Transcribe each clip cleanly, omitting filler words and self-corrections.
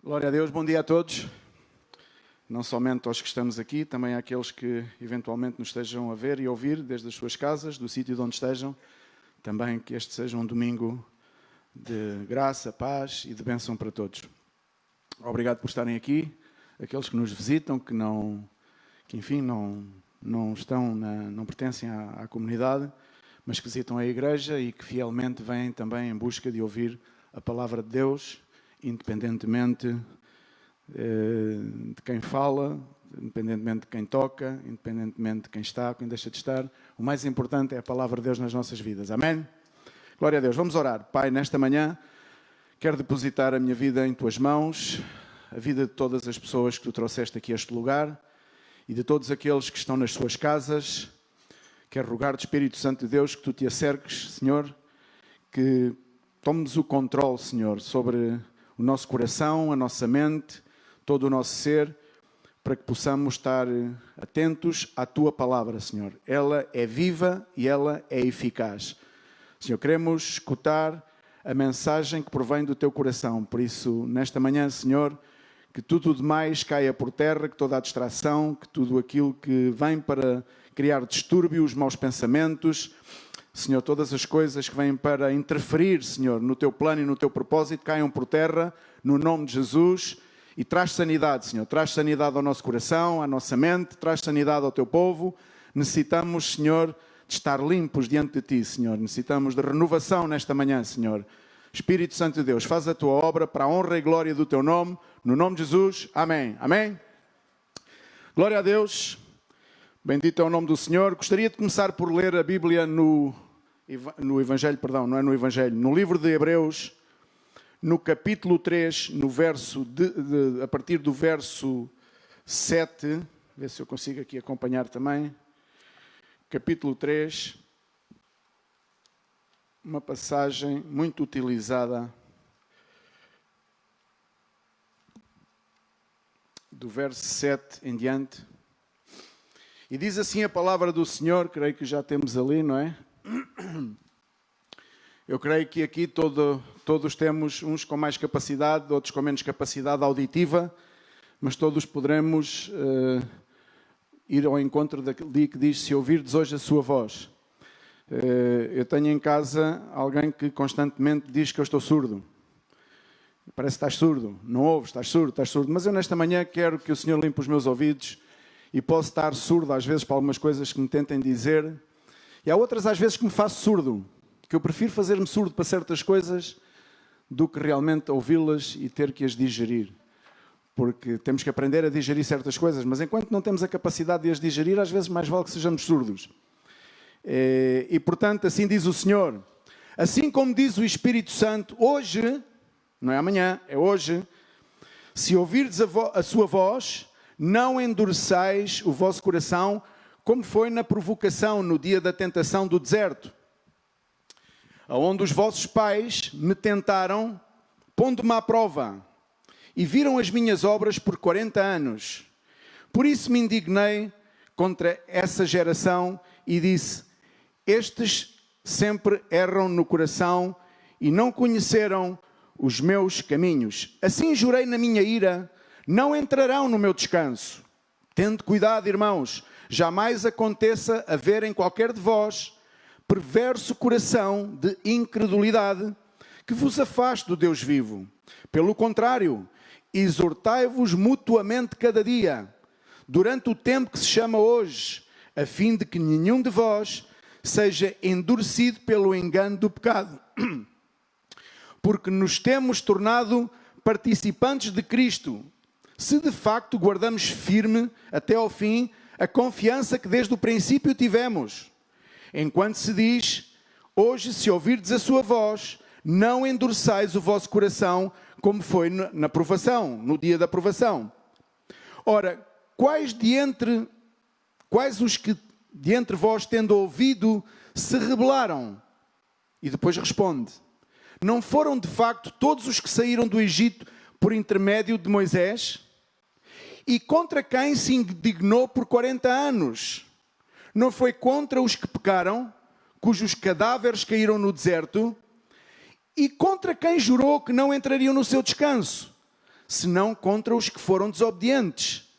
Glória a Deus, bom dia a todos. Não somente aos que estamos aqui, também àqueles que eventualmente nos estejam a ver e ouvir desde as suas casas, do sítio de onde estejam. Também que este seja um domingo de graça, paz e de bênção para todos. Obrigado por estarem aqui. Aqueles que nos visitam, que não pertencem à comunidade, mas que visitam a igreja e que fielmente vêm também em busca de ouvir a palavra de Deus, independentemente de quem fala, independentemente de quem toca, independentemente de quem está, quem deixa de estar. O mais importante é a palavra de Deus nas nossas vidas. Amém? Glória a Deus. Vamos orar. Pai, nesta manhã, quero depositar a minha vida em Tuas mãos, a vida de todas as pessoas que Tu trouxeste aqui a este lugar e de todos aqueles que estão nas suas casas. Quero rogar-te, Espírito Santo de Deus, que Tu te acerques, Senhor, que tomes o controle, Senhor, sobre o nosso coração, a nossa mente, todo o nosso ser, para que possamos estar atentos à Tua palavra, Senhor. Ela é viva e ela é eficaz. Senhor, queremos escutar a mensagem que provém do Teu coração. Por isso, nesta manhã, Senhor, que tudo demais caia por terra, que toda a distração, que tudo aquilo que vem para criar distúrbios, maus pensamentos, Senhor, todas as coisas que vêm para interferir, Senhor, no Teu plano e no Teu propósito, caiam por terra, no nome de Jesus, e traz sanidade, Senhor. Traz sanidade ao nosso coração, à nossa mente, traz sanidade ao Teu povo. Necessitamos, Senhor, de estar limpos diante de Ti, Senhor. Necessitamos de renovação nesta manhã, Senhor. Espírito Santo de Deus, faz a Tua obra para a honra e glória do Teu nome, no nome de Jesus. Amém. Amém. Glória a Deus. Bendito é o nome do Senhor. Gostaria de começar por ler a Bíblia no Evangelho, perdão, não é no Evangelho, no livro de Hebreus, no capítulo 3, no verso a partir do verso 7, ver se eu consigo aqui acompanhar também. Capítulo 3, uma passagem muito utilizada do verso 7 em diante. E diz assim a palavra do Senhor, creio que já temos ali, não é? Eu creio que aqui todos temos, uns com mais capacidade, outros com menos capacidade auditiva, mas todos poderemos ir ao encontro daquele dia que diz: se ouvirdes hoje a sua voz. Eu tenho em casa alguém que constantemente diz que eu estou surdo. Parece que estás surdo, não ouves, estás surdo. Mas eu nesta manhã quero que o Senhor limpe os meus ouvidos e posso estar surdo às vezes para algumas coisas que me tentem dizer. E há outras às vezes que me faço surdo, que eu prefiro fazer-me surdo para certas coisas do que realmente ouvi-las e ter que as digerir. Porque temos que aprender a digerir certas coisas, mas enquanto não temos a capacidade de as digerir, às vezes mais vale que sejamos surdos. E portanto, assim diz o Senhor, assim como diz o Espírito Santo, hoje, não é amanhã, é hoje, se ouvirdes a sua voz, não endureçais o vosso coração, como foi na provocação, no dia da tentação do deserto, onde os vossos pais me tentaram, pondo-me à prova, e viram as minhas obras por 40 anos. Por isso me indignei contra essa geração e disse: estes sempre erram no coração e não conheceram os meus caminhos. Assim jurei na minha ira, não entrarão no meu descanso. Tende cuidado, irmãos, jamais aconteça haver em qualquer de vós perverso coração de incredulidade que vos afaste do Deus vivo. Pelo contrário, exortai-vos mutuamente cada dia, durante o tempo que se chama hoje, a fim de que nenhum de vós seja endurecido pelo engano do pecado. Porque nos temos tornado participantes de Cristo, se de facto guardamos firme até ao fim a confiança que desde o princípio tivemos. Enquanto se diz: hoje, se ouvirdes a sua voz, não endureçais o vosso coração, como foi na provação, no dia da provação. Ora, quais os que de entre vós, tendo ouvido, se rebelaram? E depois responde: não foram de facto todos os que saíram do Egito por intermédio de Moisés? E contra quem se indignou por 40 anos? Não foi contra os que pecaram, cujos cadáveres caíram no deserto? E contra quem jurou que não entrariam no seu descanso? senão contra os que foram desobedientes.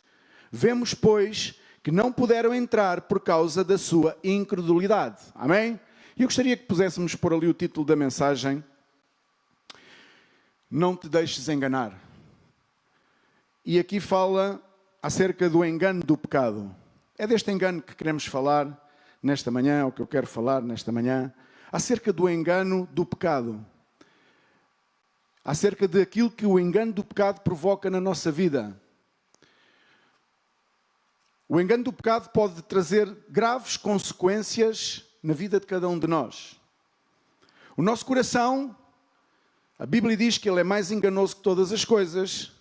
Vemos, pois, que não puderam entrar por causa da sua incredulidade. Amém? E eu gostaria que puséssemos por ali o título da mensagem: Não te deixes enganar. E aqui fala acerca do engano do pecado. É deste engano que queremos falar nesta manhã, o que eu quero falar nesta manhã, acerca do engano do pecado. Acerca daquilo que o engano do pecado provoca na nossa vida. O engano do pecado pode trazer graves consequências na vida de cada um de nós. O nosso coração, a Bíblia diz que ele é mais enganoso que todas as coisas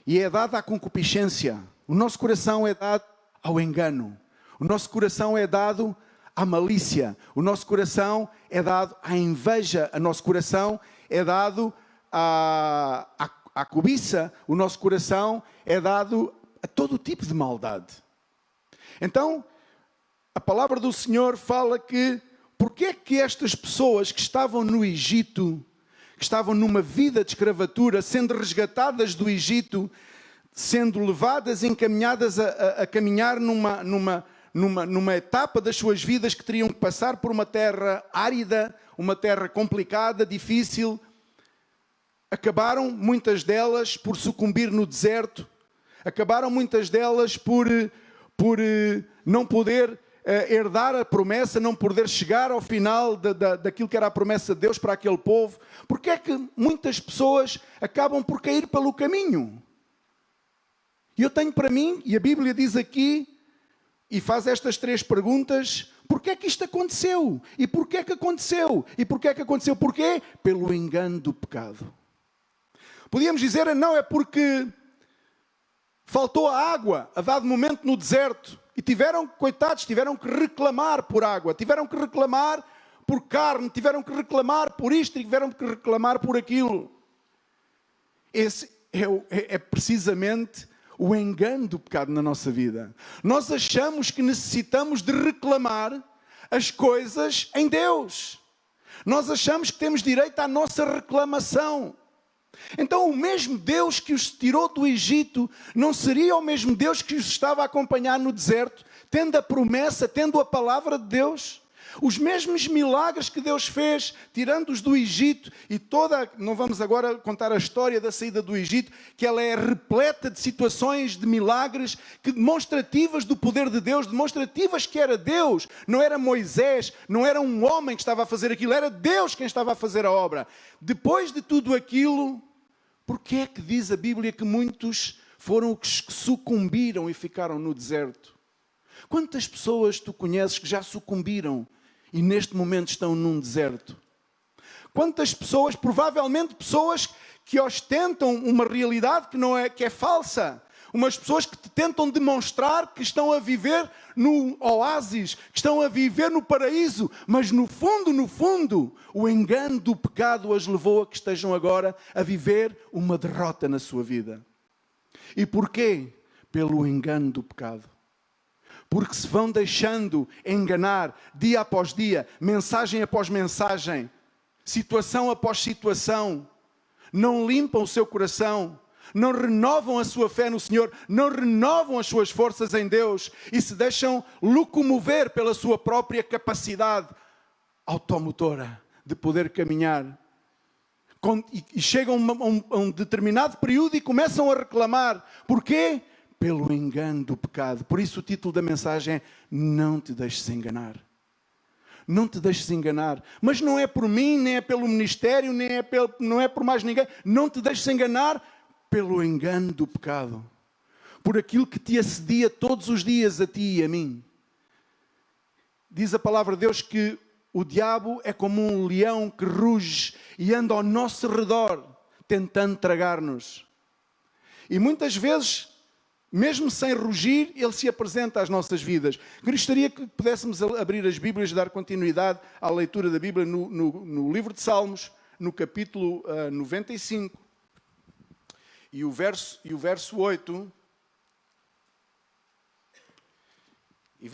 e é dado à concupiscência. O nosso coração é dado ao engano. O nosso coração é dado à malícia. O nosso coração é dado à inveja. O nosso coração é dado à cobiça. O nosso coração é dado a todo tipo de maldade. Então, a palavra do Senhor fala que porque é que estas pessoas que estavam no Egito, que estavam numa vida de escravatura, sendo resgatadas do Egito, sendo levadas, encaminhadas a caminhar numa etapa das suas vidas que teriam que passar por uma terra árida, uma terra complicada, difícil, acabaram muitas delas por sucumbir no deserto, acabaram muitas delas por não poder herdar a promessa, não poder chegar ao final daquilo que era a promessa de Deus para aquele povo. Porque é que muitas pessoas acabam por cair pelo caminho? E eu tenho para mim, e a Bíblia diz aqui, e faz estas 3 perguntas: porquê é que isto aconteceu? E porquê é que aconteceu? E porquê é que aconteceu? Porquê? Pelo engano do pecado. Podíamos dizer, não, é porque faltou a água a dado momento no deserto. E tiveram que reclamar por água, tiveram que reclamar por carne, tiveram que reclamar por isto, tiveram que reclamar por aquilo. Esse é precisamente o engano do pecado na nossa vida. Nós achamos que necessitamos de reclamar as coisas em Deus. Nós achamos que temos direito à nossa reclamação. Então o mesmo Deus que os tirou do Egito não seria o mesmo Deus que os estava a acompanhar no deserto, tendo a promessa, tendo a palavra de Deus? Os mesmos milagres que Deus fez, tirando-os do Egito, e não vamos agora contar a história da saída do Egito, que ela é repleta de situações de milagres, que demonstrativas do poder de Deus, demonstrativas que era Deus, não era Moisés, não era um homem que estava a fazer aquilo, era Deus quem estava a fazer a obra. Depois de tudo aquilo, porque é que diz a Bíblia que muitos foram os que sucumbiram e ficaram no deserto? Quantas pessoas tu conheces que já sucumbiram e neste momento estão num deserto? Quantas pessoas, provavelmente pessoas que ostentam uma realidade que é falsa, umas pessoas que te tentam demonstrar que estão a viver no oásis, que estão a viver no paraíso, mas no fundo, o engano do pecado as levou a que estejam agora a viver uma derrota na sua vida. E porquê? Pelo engano do pecado. Porque se vão deixando enganar dia após dia, mensagem após mensagem, situação após situação, não limpam o seu coração, não renovam a sua fé no Senhor, não renovam as suas forças em Deus e se deixam locomover pela sua própria capacidade automotora de poder caminhar. E chegam a um determinado período e começam a reclamar. Porquê? Pelo engano do pecado. Por isso o título da mensagem é: não te deixes enganar. Não te deixes enganar. Mas não é por mim, nem é pelo ministério, não é por mais ninguém. Não te deixes enganar pelo engano do pecado. Por aquilo que te assedia todos os dias a ti e a mim. Diz a palavra de Deus que o diabo é como um leão que ruge e anda ao nosso redor, tentando tragar-nos. E muitas vezes, mesmo sem rugir, ele se apresenta às nossas vidas. Gostaria que pudéssemos abrir as Bíblias e dar continuidade à leitura da Bíblia no livro de Salmos, no capítulo 95, e o verso 8. E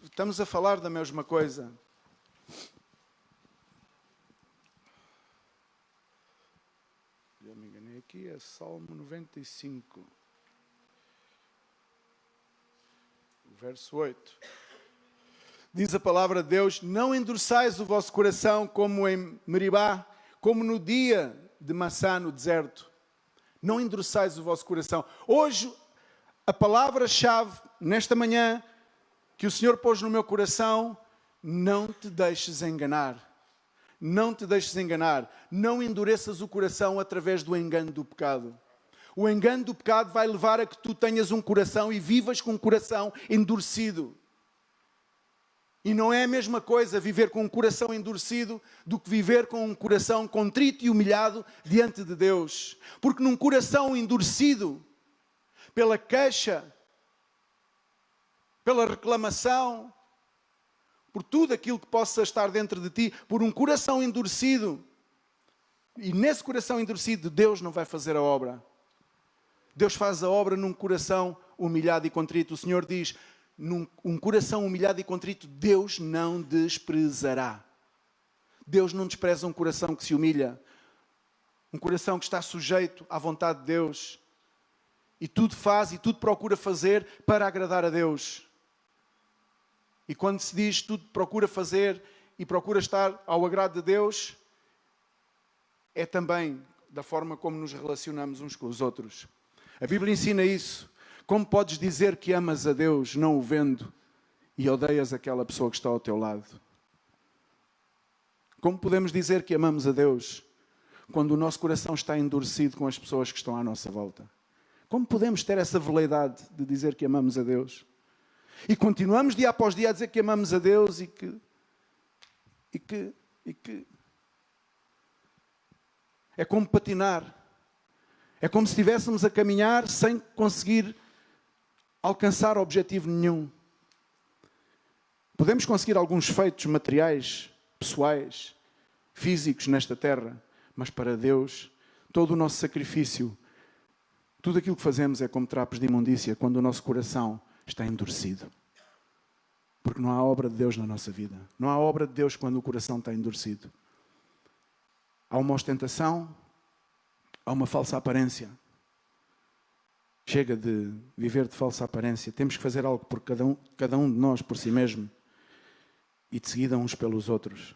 estamos a falar da mesma coisa. Já me enganei aqui. aqui é Salmo 95. Verso 8. Diz a palavra de Deus: não endureçais o vosso coração como em Meribá, como no dia de Massá no deserto. Não endureçais o vosso coração. Hoje, a palavra-chave, nesta manhã, que o Senhor pôs no meu coração: não te deixes enganar. Não te deixes enganar. Não endureças o coração através do engano do pecado. O engano do pecado vai levar a que tu tenhas um coração e vivas com um coração endurecido. E não é a mesma coisa viver com um coração endurecido do que viver com um coração contrito e humilhado diante de Deus. Porque num coração endurecido, pela queixa, pela reclamação, por tudo aquilo que possa estar dentro de ti, por um coração endurecido, e nesse coração endurecido Deus não vai fazer a obra. Deus faz a obra num coração humilhado e contrito. O Senhor diz: um coração humilhado e contrito Deus não desprezará. Deus não despreza um coração que se humilha, um coração que está sujeito à vontade de Deus e tudo faz e tudo procura fazer para agradar a Deus. E quando se diz tudo procura fazer e procura estar ao agrado de Deus, é também da forma como nos relacionamos uns com os outros. A Bíblia ensina isso. Como podes dizer que amas a Deus não o vendo e odeias aquela pessoa que está ao teu lado? Como podemos dizer que amamos a Deus quando o nosso coração está endurecido com as pessoas que estão à nossa volta? Como podemos ter essa veleidade de dizer que amamos a Deus? E continuamos dia após dia a dizer que amamos a Deus e que é como patinar. É como se estivéssemos a caminhar sem conseguir alcançar objetivo nenhum. Podemos conseguir alguns feitos materiais, pessoais, físicos nesta terra, mas para Deus, todo o nosso sacrifício, tudo aquilo que fazemos é como trapos de imundícia quando o nosso coração está endurecido. Porque não há obra de Deus na nossa vida. Não há obra de Deus quando o coração está endurecido. Há uma ostentação, há uma falsa aparência. Chega de viver de falsa aparência. Temos que fazer algo por cada um de nós, por si mesmo. E de seguida uns pelos outros.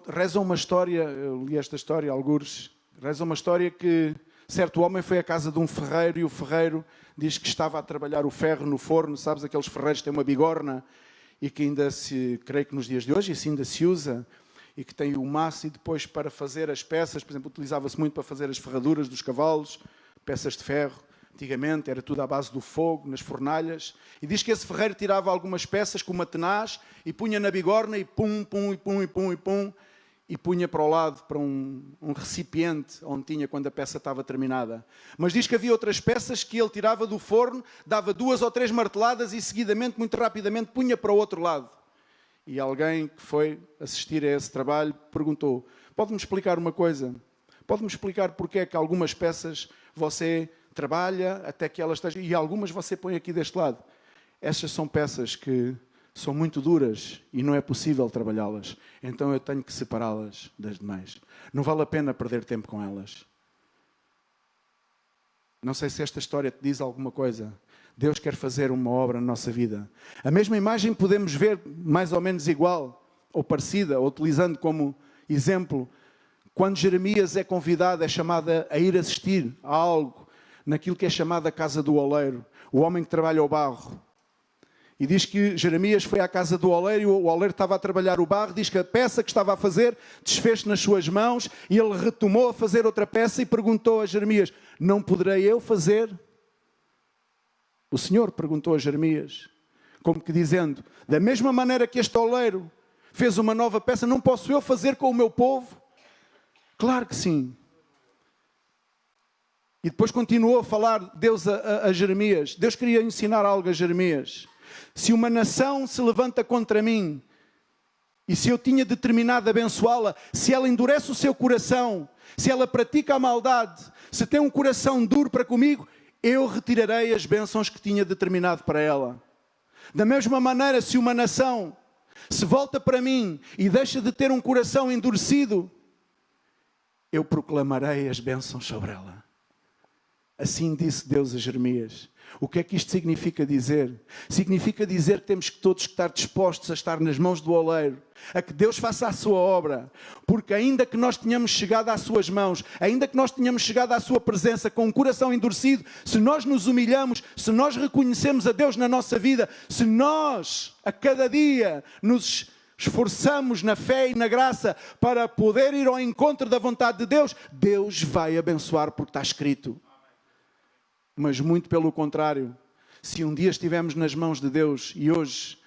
Reza uma história, eu li esta história, algures. Reza uma história que certo homem foi à casa de um ferreiro e o ferreiro diz que estava a trabalhar o ferro no forno. Sabes, aqueles ferreiros que têm uma bigorna e que ainda se, creio que nos dias de hoje, isso ainda se usa. E que tem o maço e depois para fazer as peças, por exemplo, utilizava-se muito para fazer as ferraduras dos cavalos, peças de ferro. Antigamente era tudo à base do fogo, nas fornalhas. E diz que esse ferreiro tirava algumas peças com uma tenaz e punha na bigorna e pum, pum, e pum, e pum, e pum. E punha para o lado, para um recipiente onde tinha quando a peça estava terminada. Mas diz que havia outras peças que ele tirava do forno, dava 2 ou 3 marteladas e seguidamente, muito rapidamente, punha para o outro lado. E alguém que foi assistir a esse trabalho perguntou: pode-me explicar uma coisa? Pode-me explicar porque é que algumas peças você trabalha até que elas estejam e algumas você põe aqui deste lado? Estas são peças que são muito duras e não é possível trabalhá-las. Então eu tenho que separá-las das demais. Não vale a pena perder tempo com elas. Não sei se esta história te diz alguma coisa. Deus quer fazer uma obra na nossa vida. A mesma imagem podemos ver mais ou menos igual, ou parecida, ou utilizando como exemplo, quando Jeremias é convidado, é chamado a ir assistir a algo, naquilo que é chamado a casa do oleiro, o homem que trabalha o barro. E diz que Jeremias foi à casa do oleiro e o oleiro estava a trabalhar o barro. Diz que a peça que estava a fazer desfez nas suas mãos e ele retomou a fazer outra peça e perguntou a Jeremias: não poderei eu fazer? O Senhor perguntou a Jeremias, como que dizendo: da mesma maneira que este oleiro fez uma nova peça, não posso eu fazer com o meu povo? Claro que sim. E depois continuou a falar Deus a Jeremias. Deus queria ensinar algo a Jeremias. Se uma nação se levanta contra mim, e se eu tinha determinado abençoá-la, se ela endurece o seu coração, se ela pratica a maldade, se tem um coração duro para comigo, eu retirarei as bênçãos que tinha determinado para ela. Da mesma maneira, se uma nação se volta para mim e deixa de ter um coração endurecido, eu proclamarei as bênçãos sobre ela. Assim disse Deus a Jeremias. O que é que isto significa dizer? Significa dizer que temos que todos estar dispostos a estar nas mãos do oleiro, a que Deus faça a sua obra, porque ainda que nós tenhamos chegado às suas mãos, ainda que nós tenhamos chegado à sua presença com um coração endurecido, se nós nos humilhamos, se nós reconhecemos a Deus na nossa vida, se nós a cada dia nos esforçamos na fé e na graça para poder ir ao encontro da vontade de Deus, Deus vai abençoar porque está escrito. Mas muito pelo contrário, se um dia estivermos nas mãos de Deus e hoje,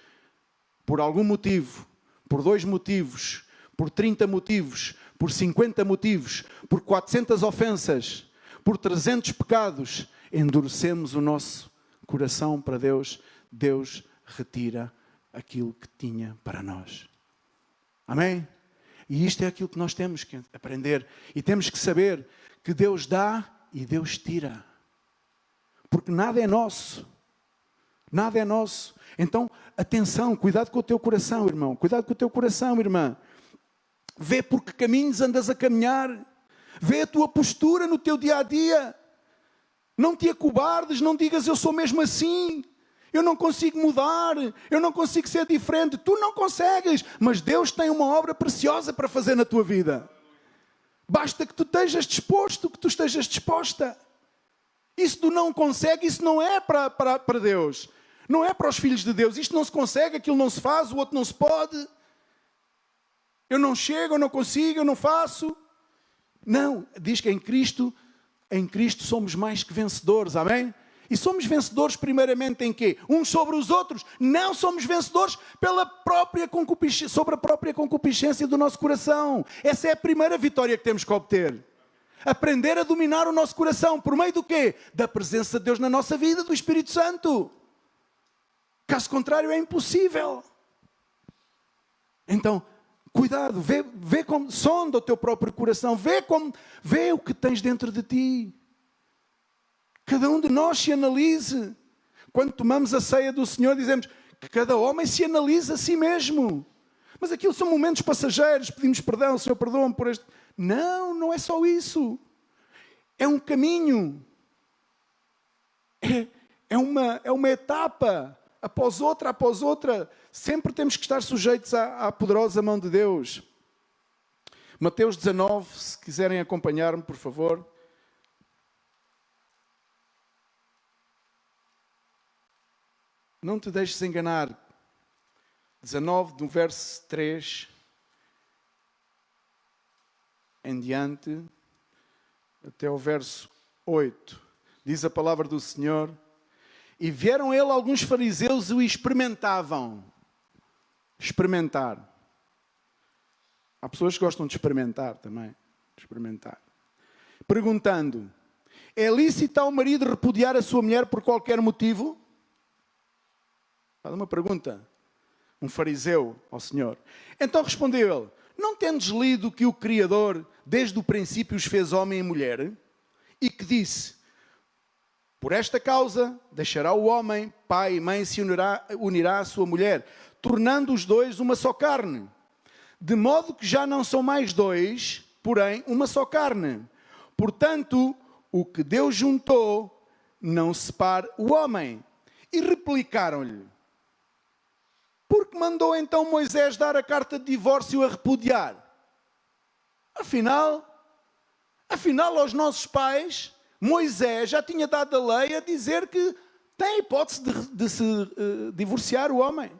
por algum motivo, por 2 motivos, por 30 motivos, por 50 motivos, por 400 ofensas, por 300 pecados, endurecemos o nosso coração para Deus, Deus retira aquilo que tinha para nós. Amém? E isto é aquilo que nós temos que aprender. E temos que saber que Deus dá e Deus tira. Porque nada é nosso. Nada é nosso. Então, atenção, cuidado com o teu coração, irmão. Cuidado com o teu coração, irmã. Vê por que caminhos andas a caminhar. Vê a tua postura no teu dia-a-dia. Não te acobardes, não digas eu sou mesmo assim. Eu não consigo mudar, eu não consigo ser diferente. Tu não consegues, mas Deus tem uma obra preciosa para fazer na tua vida. Basta que tu estejas disposto, que tu estejas disposta. Isso tu não consegue, isso não é para Deus. Não é para os filhos de Deus. Isto não se consegue, aquilo não se faz, o outro não se pode. Eu não chego, eu não consigo, eu não faço. Não, diz que em Cristo somos mais que vencedores, amém? E somos vencedores primeiramente em quê? Uns sobre os outros. Não somos vencedores sobre a própria concupiscência do nosso coração. Essa é a primeira vitória que temos que obter. Aprender a dominar o nosso coração. Por meio do quê? Da presença de Deus na nossa vida, do Espírito Santo. Caso contrário é impossível. Então, cuidado, vê como sonda o teu próprio coração. Vê o que tens dentro de ti. Cada um de nós se analise. Quando tomamos a ceia do Senhor, dizemos que cada homem se analisa a si mesmo. Mas aquilo são momentos passageiros, pedimos perdão, Senhor, perdoa-me por este... Não, não é só isso. É um caminho. É uma etapa, após outra. Sempre temos que estar sujeitos à poderosa mão de Deus. Mateus 19, se quiserem acompanhar-me, por favor. Não te deixes enganar. 19, do verso 3 em diante, até o verso 8. Diz a palavra do Senhor: e vieram ele alguns fariseus e o experimentavam. Experimentar. Há pessoas que gostam de experimentar também. Experimentar. Perguntando: é lícito ao marido repudiar a sua mulher por qualquer motivo? Faz uma pergunta. Um fariseu ao Senhor. Então respondeu ele: não tendes lido que o Criador, desde o princípio, os fez homem e mulher? E que disse: por esta causa, deixará o homem, pai e mãe, se unirá à sua mulher, tornando os dois uma só carne. De modo que já não são mais dois, porém uma só carne. Portanto, o que Deus juntou, não separe o homem. E replicaram-lhe: porque mandou então Moisés dar a carta de divórcio a repudiar? Afinal, aos nossos pais, Moisés já tinha dado a lei a dizer que tem a hipótese de se divorciar o homem.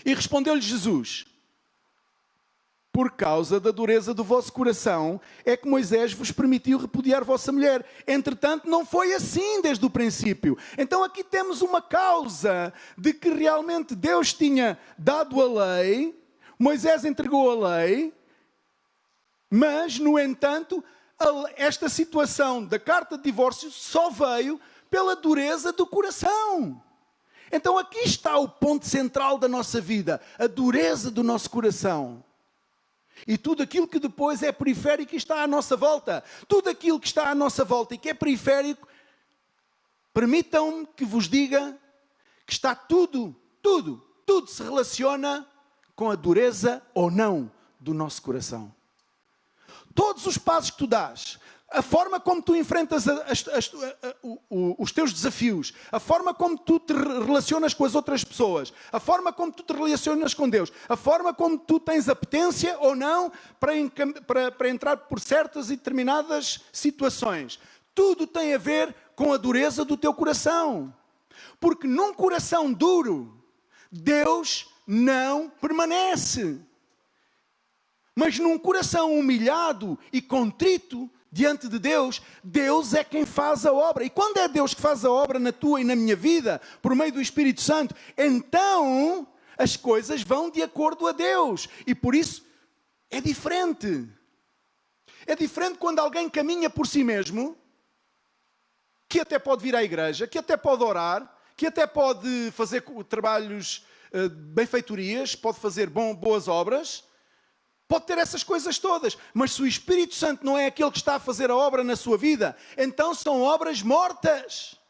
E respondeu-lhe Jesus: por causa da dureza do vosso coração, é que Moisés vos permitiu repudiar vossa mulher. Entretanto, não foi assim desde o princípio. Então aqui temos uma causa de que realmente Deus tinha dado a lei, Moisés entregou a lei, mas, no entanto, esta situação da carta de divórcio só veio pela dureza do coração. Então aqui está o ponto central da nossa vida, a dureza do nosso coração. E tudo aquilo que depois é periférico e está à nossa volta. Tudo aquilo que está à nossa volta e que é periférico, permitam-me que vos diga que está tudo se relaciona com a dureza ou não do nosso coração. Todos os passos que tu dás, a forma como tu enfrentas os teus desafios, a forma como tu te relacionas com as outras pessoas, a forma como tu te relacionas com Deus, a forma como tu tens apetência ou não para entrar por certas e determinadas situações. Tudo tem a ver com a dureza do teu coração. Porque num coração duro, Deus não permanece. Mas num coração humilhado e contrito diante de Deus, Deus é quem faz a obra. E quando é Deus que faz a obra na tua e na minha vida, por meio do Espírito Santo, então as coisas vão de acordo a Deus. E por isso é diferente. É diferente quando alguém caminha por si mesmo, que até pode vir à igreja, que até pode orar, que até pode fazer trabalhos, benfeitorias, pode fazer boas obras, pode ter essas coisas todas, mas se o Espírito Santo não é aquele que está a fazer a obra na sua vida, então são obras mortas.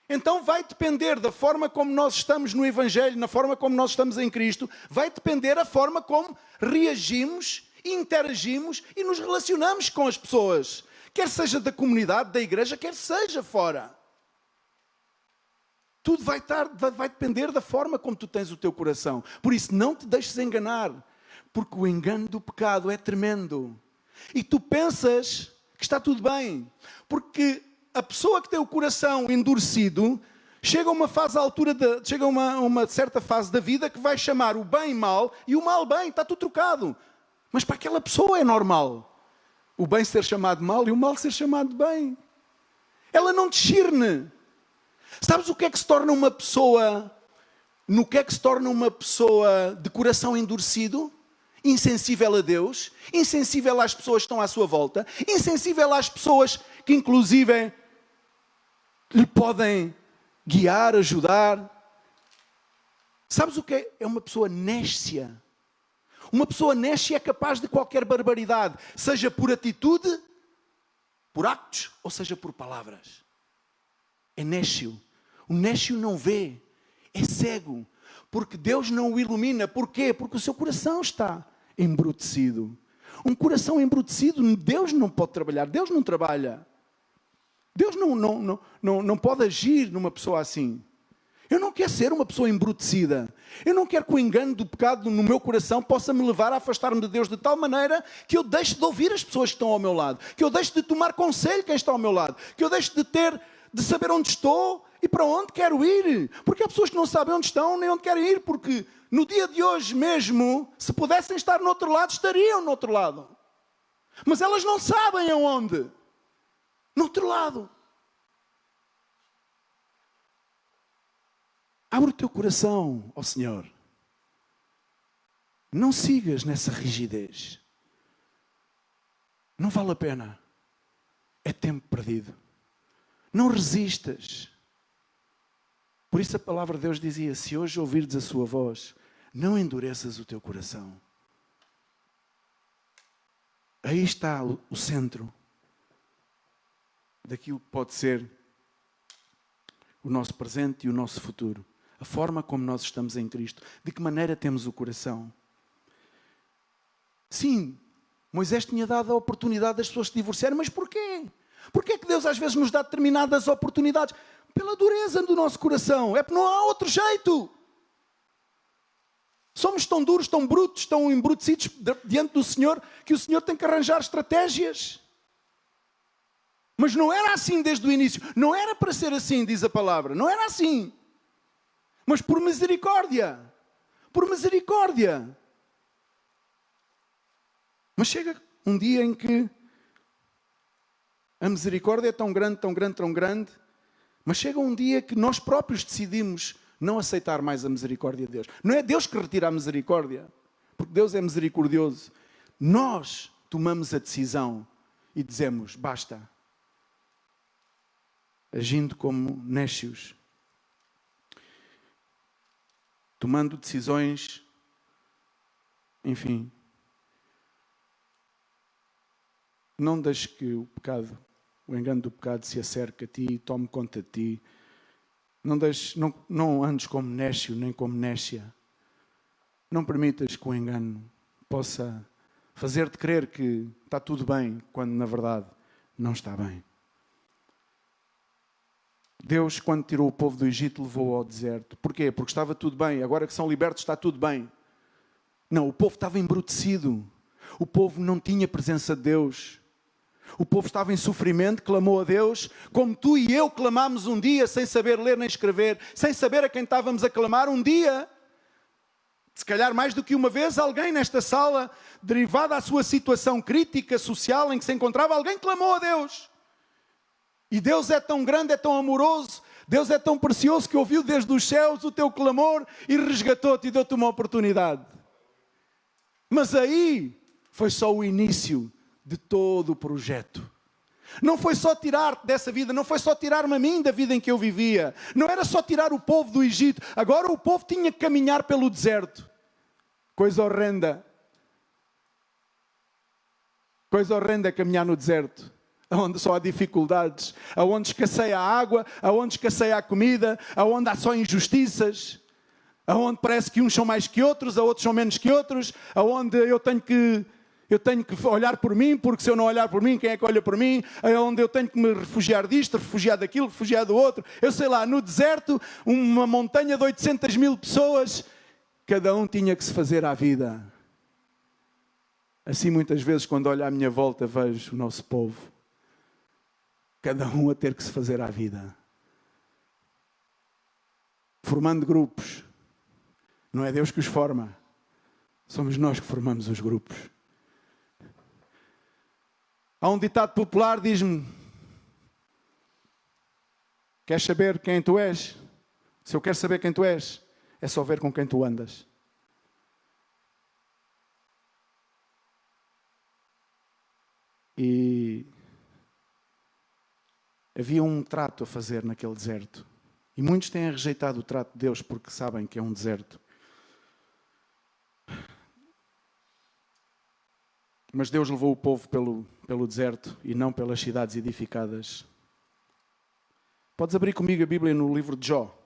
Então vai depender da forma como nós estamos no Evangelho, na forma como nós estamos em Cristo, vai depender da forma como reagimos, interagimos e nos relacionamos com as pessoas, quer seja da comunidade, da igreja, quer seja fora. Tudo vai depender da forma como tu tens o teu coração. Por isso, não te deixes enganar, porque o engano do pecado é tremendo. E tu pensas que está tudo bem, porque a pessoa que tem o coração endurecido chega a uma certa fase da vida que vai chamar o bem mal e o mal bem, está tudo trocado. Mas para aquela pessoa é normal o bem ser chamado mal e o mal ser chamado bem. Ela não discerne. Sabes o que é que se torna uma pessoa? No que é que se torna uma pessoa de coração endurecido? Insensível a Deus, insensível às pessoas que estão à sua volta, insensível às pessoas que inclusive lhe podem guiar, ajudar. Sabes o que é? É uma pessoa néscia. Uma pessoa néscia é capaz de qualquer barbaridade, seja por atitude, por actos, ou seja por palavras. É néscio. O néscio não vê, é cego, porque Deus não o ilumina. Porquê? Porque o seu coração está embrutecido. Um coração embrutecido, Deus não pode trabalhar, Deus não trabalha. Deus não pode agir numa pessoa assim. Eu não quero ser uma pessoa embrutecida. Eu não quero que o engano do pecado no meu coração possa me levar a afastar-me de Deus de tal maneira que eu deixe de ouvir as pessoas que estão ao meu lado, que eu deixe de tomar conselho quem está ao meu lado, que eu deixe de saber onde estou e para onde quero ir. Porque há pessoas que não sabem onde estão nem onde querem ir, porque no dia de hoje mesmo, se pudessem estar no outro lado, estariam no outro lado. Mas elas não sabem aonde. No outro lado. Abre o teu coração ao Senhor. Não sigas nessa rigidez. Não vale a pena. É tempo perdido. Não resistas. Por isso a palavra de Deus dizia: se hoje ouvirdes a sua voz, não endureças o teu coração. Aí está o centro daquilo que pode ser o nosso presente e o nosso futuro. A forma como nós estamos em Cristo. De que maneira temos o coração. Sim, Moisés tinha dado a oportunidade das pessoas se divorciarem, mas porquê? Porquê é que Deus às vezes nos dá determinadas oportunidades? Pela dureza do nosso coração. É porque não há outro jeito. Somos tão duros, tão brutos, tão embrutecidos diante do Senhor, que o Senhor tem que arranjar estratégias. Mas não era assim desde o início. Não era para ser assim, diz a palavra. Não era assim. Mas por misericórdia. Por misericórdia. Mas chega um dia em que a misericórdia é tão grande, tão grande, tão grande, mas chega um dia que nós próprios decidimos não aceitar mais a misericórdia de Deus. Não é Deus que retira a misericórdia, porque Deus é misericordioso. Nós tomamos a decisão e dizemos: basta. Agindo como nécios. Tomando decisões, enfim. Não deixes que o pecado, o engano do pecado se acerque a ti e tome conta de ti. Não andes como nécio, nem como nécia. Não permitas que o engano possa fazer-te crer que está tudo bem, quando na verdade não está bem. Deus, quando tirou o povo do Egito, levou-o ao deserto. Porquê? Porque estava tudo bem. Agora que são libertos, está tudo bem. Não, o povo estava embrutecido. O povo não tinha presença de Deus. O povo estava em sofrimento, clamou a Deus, como tu e eu clamámos um dia, sem saber ler nem escrever, sem saber a quem estávamos a clamar um dia. Se calhar mais do que uma vez, alguém nesta sala, derivada da sua situação crítica, social, em que se encontrava, alguém clamou a Deus. E Deus é tão grande, é tão amoroso, Deus é tão precioso que ouviu desde os céus o teu clamor e resgatou-te e deu-te uma oportunidade. Mas aí foi só o início de todo o projeto. Não foi só tirar-te dessa vida, não foi só tirar-me a mim da vida em que eu vivia. Não era só tirar o povo do Egito. Agora o povo tinha que caminhar pelo deserto. Coisa horrenda. Coisa horrenda é caminhar no deserto, onde só há dificuldades, onde escasseia a água, onde escasseia a comida, onde há só injustiças, onde parece que uns são mais que outros, outros são menos que outros, onde eu tenho que olhar por mim, porque se eu não olhar por mim, quem é que olha por mim? Onde eu tenho que me refugiar disto, refugiar daquilo, refugiar do outro. Eu sei lá, no deserto, uma montanha de 800 mil pessoas, cada um tinha que se fazer à vida. Assim, muitas vezes, quando olho à minha volta, vejo o nosso povo. Cada um a ter que se fazer à vida. Formando grupos. Não é Deus que os forma. Somos nós que formamos os grupos. Há um ditado popular, diz-me: queres saber quem tu és? Se eu quero saber quem tu és, é só ver com quem tu andas. E havia um trato a fazer naquele deserto. E muitos têm rejeitado o trato de Deus porque sabem que é um deserto. Mas Deus levou o povo pelo deserto e não pelas cidades edificadas. Podes abrir comigo a Bíblia no livro de Jó.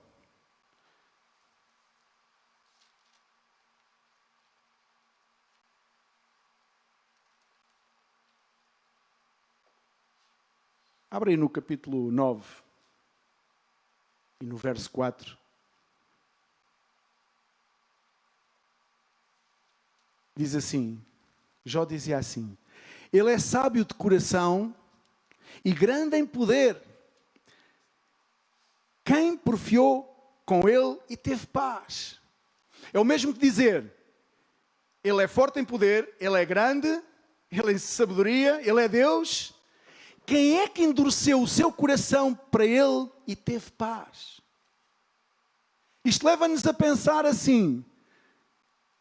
Abre aí no capítulo 9 e no verso 4. Diz assim, Jó dizia assim: ele é sábio de coração e grande em poder. Quem porfiou com ele e teve paz? É o mesmo que dizer, ele é forte em poder, ele é grande, ele é sabedoria, ele é Deus. Quem é que endureceu o seu coração para ele e teve paz? Isto leva-nos a pensar assim.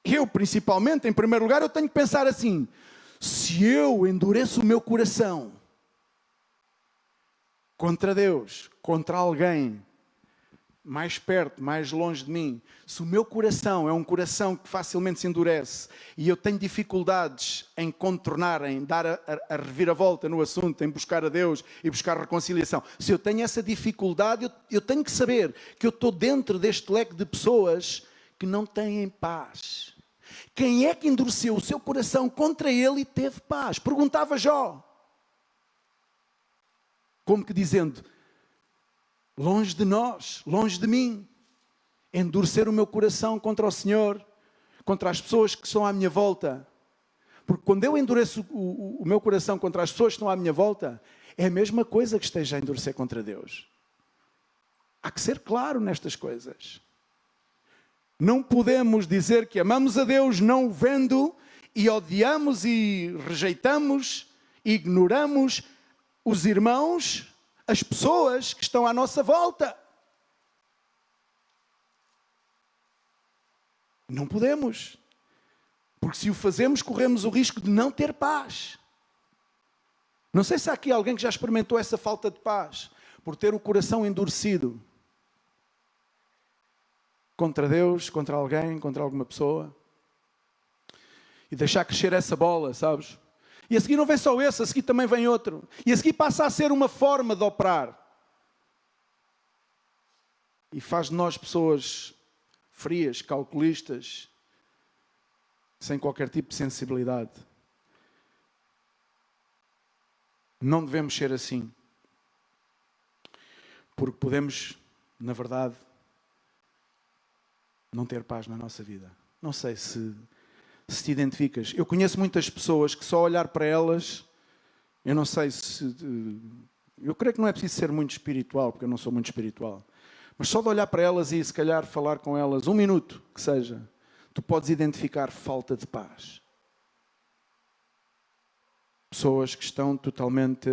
Eu, principalmente, em primeiro lugar, eu tenho que pensar assim: se eu endureço o meu coração contra Deus, contra alguém mais perto, mais longe de mim, se o meu coração é um coração que facilmente se endurece e eu tenho dificuldades em contornar, em dar a reviravolta no assunto, em buscar a Deus e buscar reconciliação, se eu tenho essa dificuldade, eu tenho que saber que eu estou dentro deste leque de pessoas que não têm paz. Quem é que endureceu o seu coração contra ele e teve paz? Perguntava Jó. Como que dizendo: longe de nós, longe de mim, endurecer o meu coração contra o Senhor, contra as pessoas que estão à minha volta. Porque quando eu endureço o meu coração contra as pessoas que estão à minha volta, é a mesma coisa que esteja a endurecer contra Deus. Há que ser claro nestas coisas. Não podemos dizer que amamos a Deus não o vendo e odiamos e rejeitamos, ignoramos os irmãos, as pessoas que estão à nossa volta. Não podemos. Porque se o fazemos, corremos o risco de não ter paz. Não sei se há aqui alguém que já experimentou essa falta de paz, por ter o coração endurecido contra Deus, contra alguém, contra alguma pessoa, e deixar crescer essa bola, sabes? E a seguir não vem só esse, a seguir também vem outro. E a seguir passa a ser uma forma de operar. E faz de nós pessoas frias, calculistas, sem qualquer tipo de sensibilidade. Não devemos ser assim. Porque podemos, na verdade, não ter paz na nossa vida. Não sei se te identificas. Eu conheço muitas pessoas que só olhar para elas, eu não sei se... Eu creio que não é preciso ser muito espiritual, porque eu não sou muito espiritual. Mas só de olhar para elas e se calhar falar com elas um minuto, que seja, tu podes identificar falta de paz. Pessoas que estão totalmente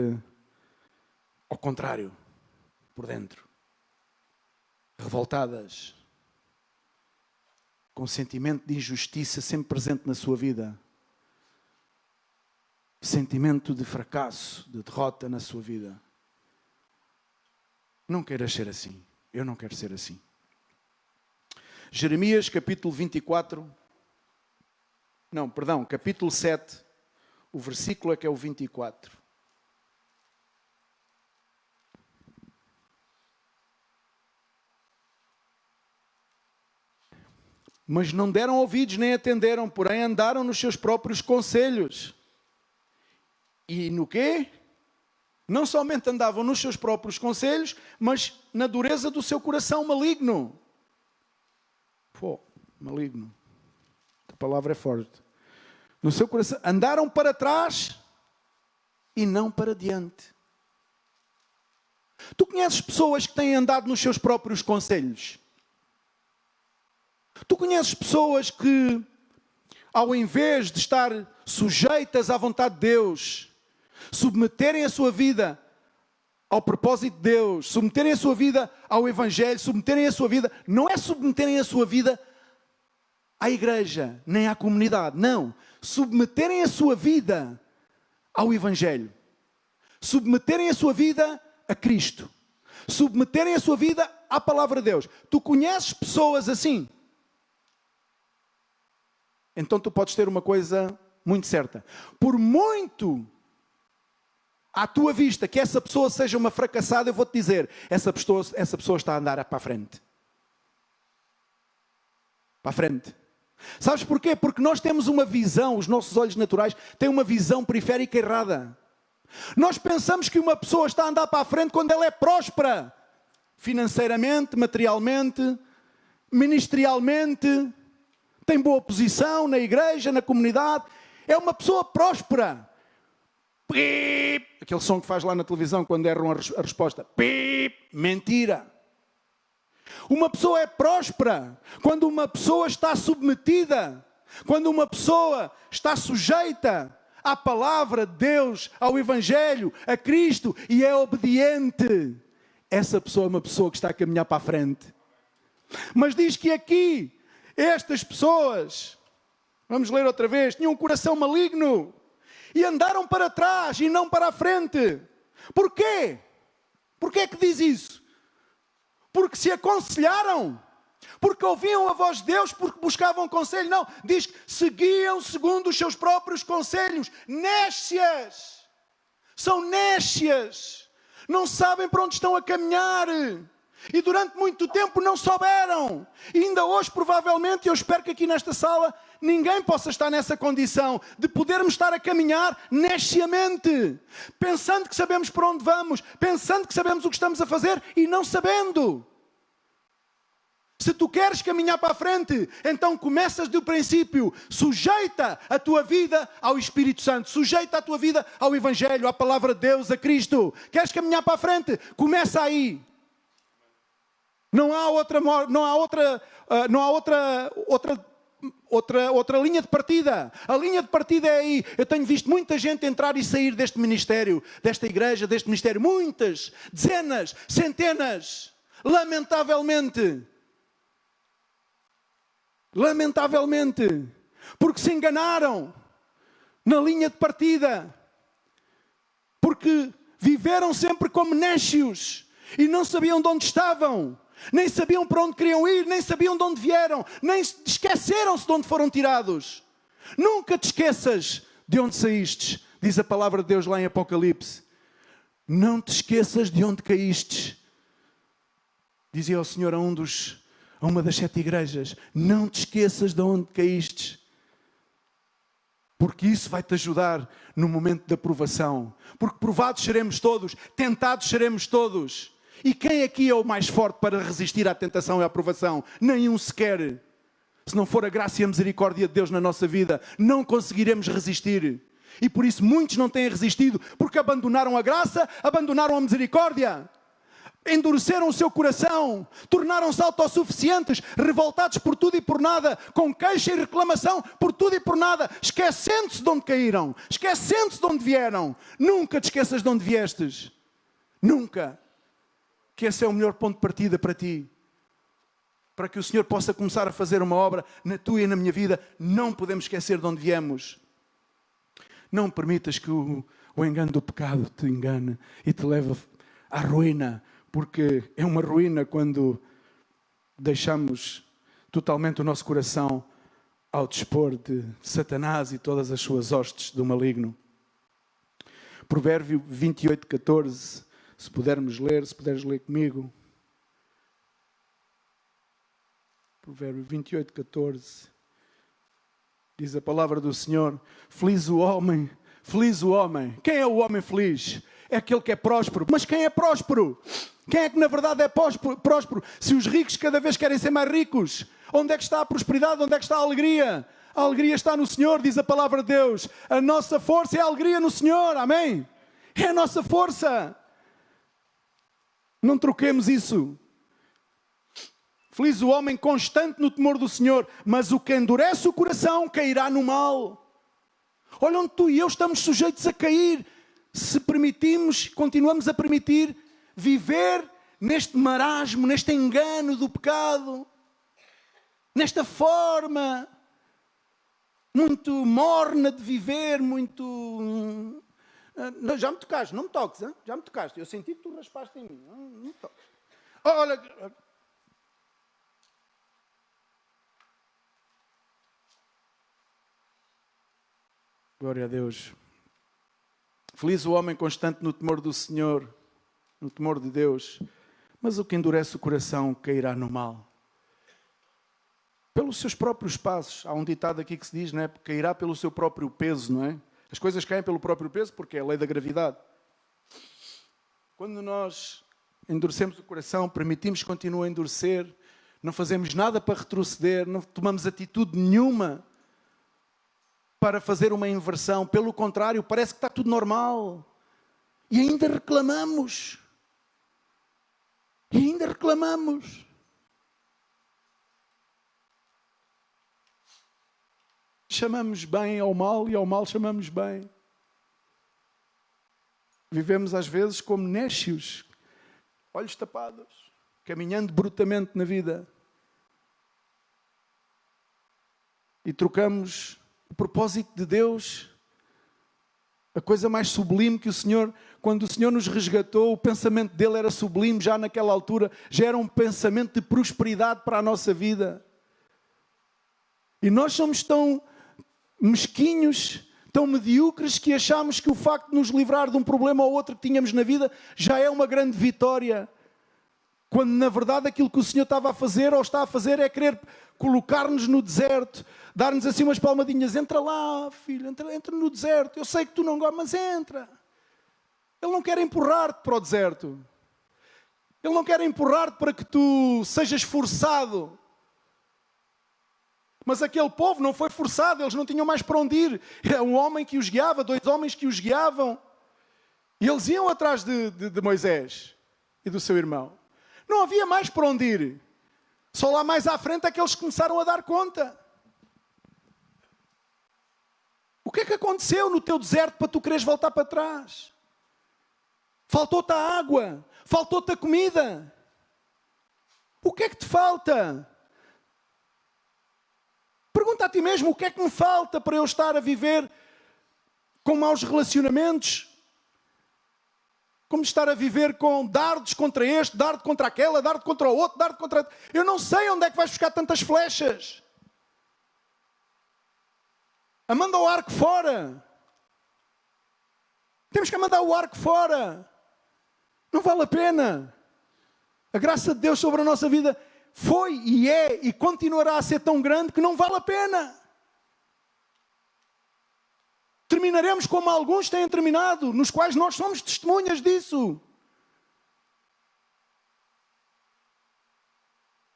ao contrário, por dentro. Revoltadas. Com sentimento de injustiça sempre presente na sua vida. Sentimento de fracasso, de derrota na sua vida. Não queiras ser assim. Eu não quero ser assim. Jeremias capítulo 24. Não, perdão, capítulo 7. O versículo é que é o 24. Mas não deram ouvidos nem atenderam, porém andaram nos seus próprios conselhos. E no quê? Não somente andavam nos seus próprios conselhos, mas na dureza do seu coração maligno. Pô, maligno. A palavra é forte. No seu coração, andaram para trás e não para diante. Tu conheces pessoas que têm andado nos seus próprios conselhos? Tu conheces pessoas que, ao invés de estar sujeitas à vontade de Deus, submeterem a sua vida ao propósito de Deus, submeterem a sua vida ao Evangelho, submeterem a sua vida, não é submeterem a sua vida à igreja, nem à comunidade, não. Submeterem a sua vida ao Evangelho. Submeterem a sua vida a Cristo. Submeterem a sua vida à Palavra de Deus. Tu conheces pessoas assim? Então tu podes ter uma coisa muito certa. Por muito à tua vista que essa pessoa seja uma fracassada, eu vou-te dizer, essa pessoa está a andar para a frente. Para a frente. Sabes porquê? Porque nós temos uma visão, os nossos olhos naturais têm uma visão periférica errada. Nós pensamos que uma pessoa está a andar para a frente quando ela é próspera. Financeiramente, materialmente, ministerialmente, tem boa posição na igreja, na comunidade. É uma pessoa próspera. Pip, aquele som que faz lá na televisão quando erram a resposta. Pip, mentira. Uma pessoa é próspera quando uma pessoa está submetida, quando uma pessoa está sujeita à palavra de Deus, ao Evangelho, a Cristo e é obediente. Essa pessoa é uma pessoa que está a caminhar para a frente. Mas diz que aqui, estas pessoas, vamos ler outra vez, tinham um coração maligno e andaram para trás e não para a frente. Porquê? Porquê é que diz isso? Porque se aconselharam, porque ouviam a voz de Deus, porque buscavam conselho. Não, diz que seguiam segundo os seus próprios conselhos. Nécias. São nécias. Não sabem para onde estão a caminhar. E durante muito tempo não souberam. E ainda hoje, provavelmente, eu espero que aqui nesta sala ninguém possa estar nessa condição de podermos estar a caminhar nesciamente, pensando que sabemos para onde vamos, pensando que sabemos o que estamos a fazer e não sabendo. Se tu queres caminhar para a frente, então começas do princípio. Sujeita a tua vida ao Espírito Santo. Sujeita a tua vida ao Evangelho, à Palavra de Deus, a Cristo. Queres caminhar para a frente? Começa aí. Não há outra linha de partida. A linha de partida é aí. Eu tenho visto muita gente entrar e sair deste ministério, desta igreja, deste ministério. Muitas, dezenas, centenas. Lamentavelmente. Lamentavelmente. Porque se enganaram na linha de partida. Porque viveram sempre como nécios e não sabiam de onde estavam. Nem sabiam para onde queriam ir, nem sabiam de onde vieram, nem esqueceram-se de onde foram tirados. Nunca te esqueças de onde saíste, diz a palavra de Deus lá em Apocalipse. Não te esqueças de onde caíste. Dizia o Senhor a uma das 7 igrejas, não te esqueças de onde caíste. Porque isso vai te ajudar no momento da provação. Porque provados seremos todos, tentados seremos todos. E quem aqui é o mais forte para resistir à tentação e à provação? Nenhum sequer. Se não for a graça e a misericórdia de Deus na nossa vida, não conseguiremos resistir. E por isso muitos não têm resistido, porque abandonaram a graça, abandonaram a misericórdia. Endureceram o seu coração, tornaram-se autossuficientes, revoltados por tudo e por nada, com queixa e reclamação por tudo e por nada, esquecendo-se de onde caíram, esquecendo-se de onde vieram. Nunca te esqueças de onde viestes. Nunca. Que esse é o melhor ponto de partida para ti. Para que o Senhor possa começar a fazer uma obra na tua e na minha vida, não podemos esquecer de onde viemos. Não permitas que o engano do pecado te engane e te leve à ruína. Porque é uma ruína quando deixamos totalmente o nosso coração ao dispor de Satanás e todas as suas hostes do maligno. Provérbio 28:14, se puderes ler comigo. Provérbio 28:14, diz a palavra do Senhor: feliz o homem. Quem é o homem feliz? É aquele que é próspero. Mas quem é próspero? Quem é que na verdade é próspero? Se os ricos cada vez querem ser mais ricos, onde é que está a prosperidade? Onde é que está a alegria? A alegria está no Senhor, diz a palavra de Deus. A nossa força é a alegria no Senhor, amém? É a nossa força. Não troquemos isso. Feliz o homem constante no temor do Senhor, mas o que endurece o coração cairá no mal. Olha onde tu e eu estamos sujeitos a cair, se permitimos, continuamos a permitir viver neste marasmo, neste engano do pecado, nesta forma muito morna de viver, muito... Já me tocaste, não me toques, hein? Já me tocaste, eu senti que tu raspaste em mim, não me toques. Olha... Glória a Deus. Feliz o homem constante no temor do Senhor, no temor de Deus, mas o que endurece o coração cairá no mal. Pelos seus próprios passos. Há um ditado aqui que se diz, não é? Cairá pelo seu próprio peso, não é? As coisas caem pelo próprio peso porque é a lei da gravidade. Quando nós endurecemos o coração, permitimos que continue a endurecer, não fazemos nada para retroceder, não tomamos atitude nenhuma para fazer uma inversão. Pelo contrário, parece que está tudo normal. E ainda reclamamos. Chamamos bem ao mal e ao mal chamamos bem. Vivemos às vezes como nécios, olhos tapados, caminhando brutamente na vida. E trocamos o propósito de Deus, a coisa mais sublime que o Senhor, quando o Senhor nos resgatou, o pensamento dele era sublime já naquela altura, já era um pensamento de prosperidade para a nossa vida. E nós somos tão mesquinhos, tão medíocres, que achamos que o facto de nos livrar de um problema ou outro que tínhamos na vida já é uma grande vitória. Quando na verdade aquilo que o Senhor estava a fazer ou está a fazer é querer colocar-nos no deserto, dar-nos assim umas palmadinhas. Entra lá, filho, entra no deserto. Eu sei que tu não gostas, mas entra. Ele não quer empurrar-te para o deserto. Ele não quer empurrar-te para que tu sejas forçado. Mas aquele povo não foi forçado, eles não tinham mais para onde ir. Era um homem que os guiava, dois homens que os guiavam. E eles iam atrás de Moisés e do seu irmão. Não havia mais para onde ir. Só lá mais à frente é que eles começaram a dar conta. O que é que aconteceu no teu deserto para tu quereres voltar para trás? Faltou-te a água, faltou-te a comida. O que é que te falta? Pergunta a ti mesmo, o que é que me falta para eu estar a viver com maus relacionamentos? Como estar a viver com dardos contra este, dardo contra aquela, dardo contra o outro, dardo contra... Eu não sei onde é que vais buscar tantas flechas. Manda o arco fora. Temos que mandar o arco fora. Não vale a pena. A graça de Deus sobre a nossa vida foi e é e continuará a ser tão grande que não vale a pena. Terminaremos como alguns têm terminado, nos quais nós somos testemunhas disso.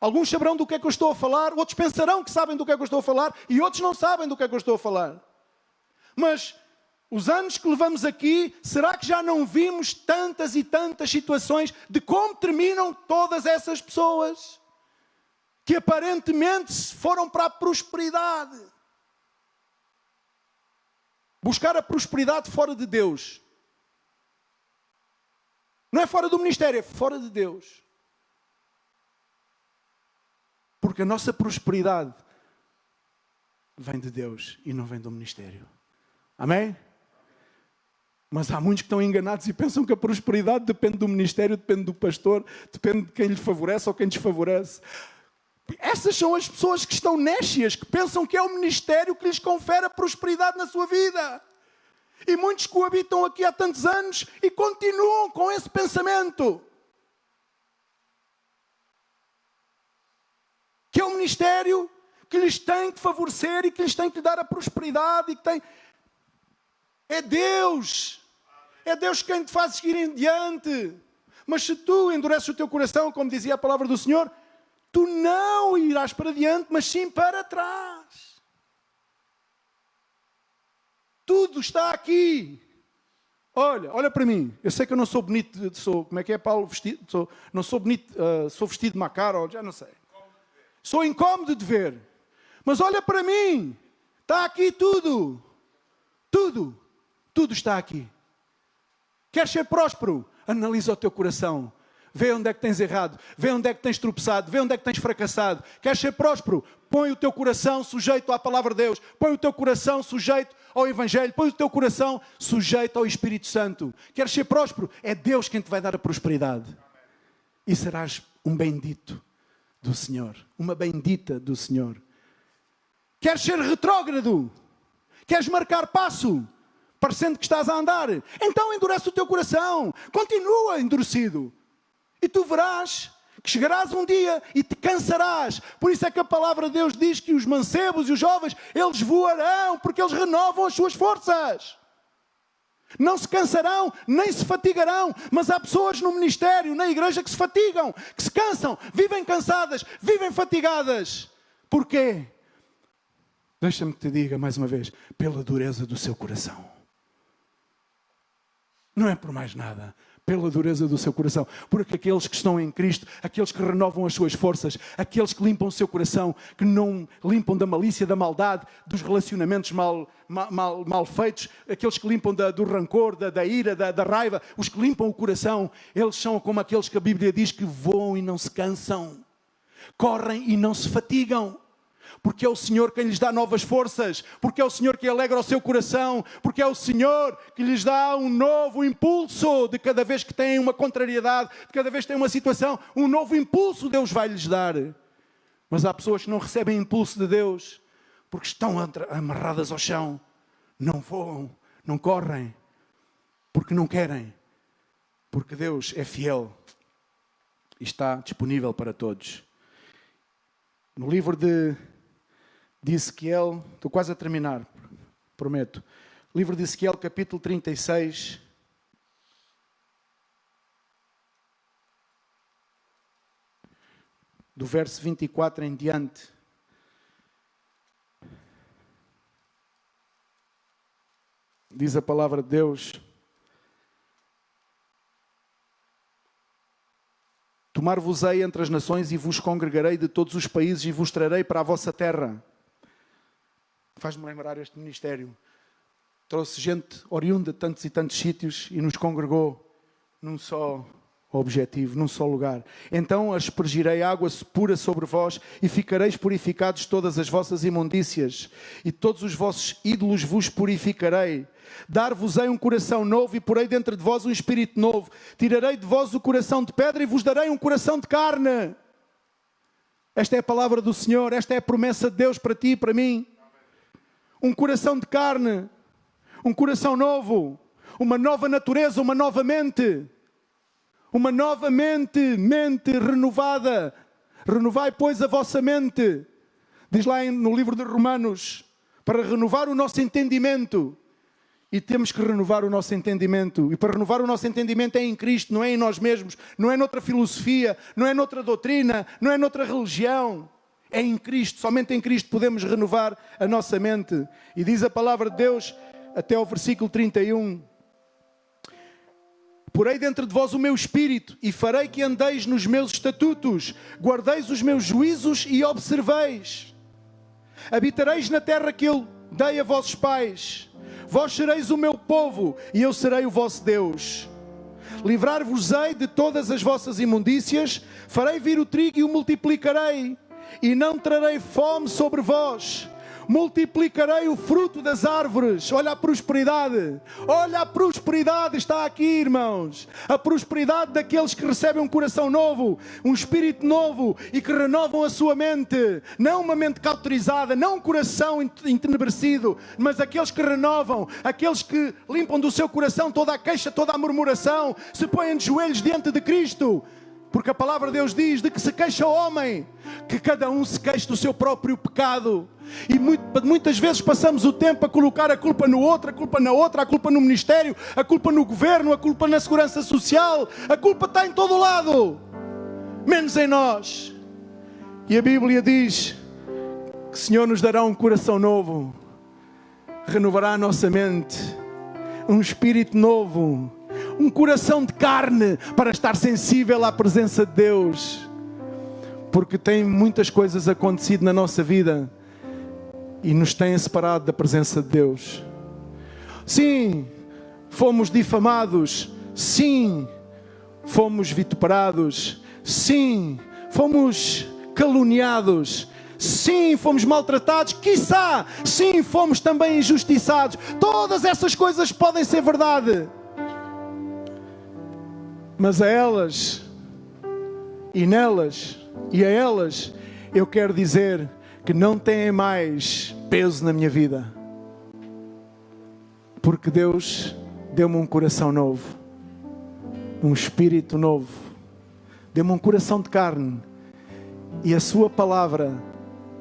Alguns saberão do que é que eu estou a falar, outros pensarão que sabem do que é que eu estou a falar e outros não sabem do que é que eu estou a falar. Mas os anos que levamos aqui, será que já não vimos tantas e tantas situações de como terminam todas essas pessoas que aparentemente foram para a prosperidade? Buscar a prosperidade fora de Deus. Não é fora do ministério, é fora de Deus. Porque a nossa prosperidade vem de Deus e não vem do ministério. Amém? Mas há muitos que estão enganados e pensam que a prosperidade depende do ministério, depende do pastor, depende de quem lhe favorece ou quem desfavorece. Essas são as pessoas que estão nécias, que pensam que é o ministério que lhes confere a prosperidade na sua vida. E muitos coabitam aqui há tantos anos e continuam com esse pensamento. Que é o ministério que lhes tem que favorecer e que lhes tem que dar a prosperidade. E que tem... É Deus. É Deus quem te faz seguir em diante. Mas se tu endureces o teu coração, como dizia a palavra do Senhor, tu não irás para diante, mas sim para trás. Tudo está aqui. Olha para mim. Eu sei que eu não sou bonito, como é que é, Paulo? Não sou bonito, sou vestido de macaro, já não sei. Sou incómodo de ver. Mas olha para mim. Está aqui tudo. Tudo. Tudo está aqui. Queres ser próspero? Analisa o teu coração. Vê onde é que tens errado. Vê onde é que tens tropeçado. Vê onde é que tens fracassado. Queres ser próspero? Põe o teu coração sujeito à palavra de Deus. Põe o teu coração sujeito ao Evangelho. Põe o teu coração sujeito ao Espírito Santo. Queres ser próspero? É Deus quem te vai dar a prosperidade. E serás um bendito do Senhor. Uma bendita do Senhor. Queres ser retrógrado? Queres marcar passo? Parecendo que estás a andar? Então endurece o teu coração. Continua endurecido. E tu verás que chegarás um dia e te cansarás. Por isso é que a palavra de Deus diz que os mancebos e os jovens, eles voarão, porque eles renovam as suas forças. Não se cansarão, nem se fatigarão. Mas há pessoas no ministério, na igreja, que se fatigam, que se cansam, vivem cansadas, vivem fatigadas. Porquê? Deixa-me que te diga mais uma vez, pela dureza do seu coração. Não é por mais nada. Pela dureza do seu coração. Porque aqueles que estão em Cristo, aqueles que renovam as suas forças, aqueles que limpam o seu coração, que não limpam da malícia, da maldade, dos relacionamentos mal feitos, aqueles que limpam do rancor, da ira, da raiva, os que limpam o coração, eles são como aqueles que a Bíblia diz que voam e não se cansam, correm e não se fatigam. Porque é o Senhor quem lhes dá novas forças, porque é o Senhor que alegra o seu coração, porque é o Senhor que lhes dá um novo impulso de cada vez que têm uma contrariedade, de cada vez que têm uma situação, um novo impulso Deus vai lhes dar. Mas há pessoas que não recebem impulso de Deus, porque estão amarradas ao chão, não voam, não correm, porque não querem, porque Deus é fiel e está disponível para todos. No livro de Ezequiel, estou quase a terminar, prometo. Livro de Ezequiel, capítulo 36. Do verso 24 em diante. Diz a palavra de Deus: tomar-vos-ei entre as nações e vos congregarei de todos os países e vos trarei para a vossa terra. Faz-me lembrar este ministério. Trouxe gente oriunda de tantos e tantos sítios e nos congregou num só objetivo, num só lugar. Então aspergirei água pura sobre vós e ficareis purificados de todas as vossas imundícias e todos os vossos ídolos vos purificarei. Dar-vos-ei um coração novo e porei dentro de vós um espírito novo. Tirarei de vós o coração de pedra e vos darei um coração de carne. Esta é a palavra do Senhor, esta é a promessa de Deus para ti e para mim. Um coração de carne, um coração novo, uma nova natureza, uma nova mente mente renovada. Renovai, pois, a vossa mente. Diz lá no livro de Romanos, para renovar o nosso entendimento. E temos que renovar o nosso entendimento. E para renovar o nosso entendimento é em Cristo, não é em nós mesmos, não é noutra filosofia, não é noutra doutrina, não é noutra religião. É em Cristo, somente em Cristo podemos renovar a nossa mente. E diz a palavra de Deus, até ao versículo 31. Porei dentro de vós o meu espírito e farei que andeis nos meus estatutos, guardeis os meus juízos e observeis. Habitareis na terra que eu dei a vossos pais. Vós sereis o meu povo e eu serei o vosso Deus. Livrar-vos-ei de todas as vossas imundícias, farei vir o trigo e o multiplicarei, e não trarei fome sobre vós. Multiplicarei o fruto das árvores. Olha a prosperidade. Olha a prosperidade, está aqui, irmãos. A prosperidade daqueles que recebem um coração novo, um espírito novo e que renovam a sua mente. Não uma mente cauterizada, não um coração entenebrecido, mas aqueles que renovam, aqueles que limpam do seu coração toda a queixa, toda a murmuração, se põem de joelhos diante de Cristo. Porque a palavra de Deus diz de que se queixa o homem, que cada um se queixe do seu próprio pecado. E muitas vezes passamos o tempo a colocar a culpa no outro, a culpa na outra, a culpa no ministério, a culpa no governo, a culpa na segurança social. A culpa está em todo lado, menos em nós. E a Bíblia diz que o Senhor nos dará um coração novo, renovará a nossa mente, um espírito novo, um coração de carne para estar sensível à presença de Deus. Porque tem muitas coisas acontecido na nossa vida e nos têm separado da presença de Deus. Sim, fomos difamados. Sim, fomos vituperados. Sim, fomos caluniados. Sim, fomos maltratados. Quiçá, sim, fomos também injustiçados. Todas essas coisas podem ser verdade. Mas a elas, e nelas, e a elas, eu quero dizer que não têm mais peso na minha vida. Porque Deus deu-me um coração novo, um espírito novo, deu-me um coração de carne, e a sua palavra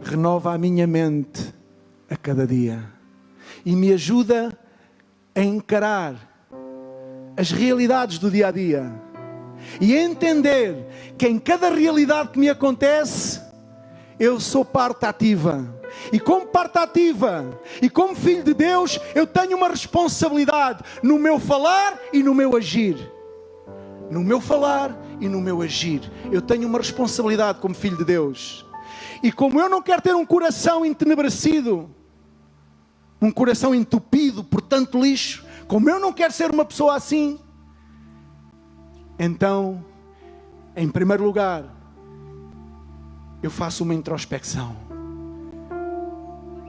renova a minha mente a cada dia e me ajuda a encarar as realidades do dia a dia e a entender que em cada realidade que me acontece eu sou parte ativa. E como parte ativa e como filho de Deus, eu tenho uma responsabilidade no meu falar e no meu agir. No meu falar e no meu agir. Eu tenho uma responsabilidade como filho de Deus. E como eu não quero ter um coração entenebrecido, um coração entupido por tanto lixo, como eu não quero ser uma pessoa assim, então, em primeiro lugar, eu faço uma introspecção.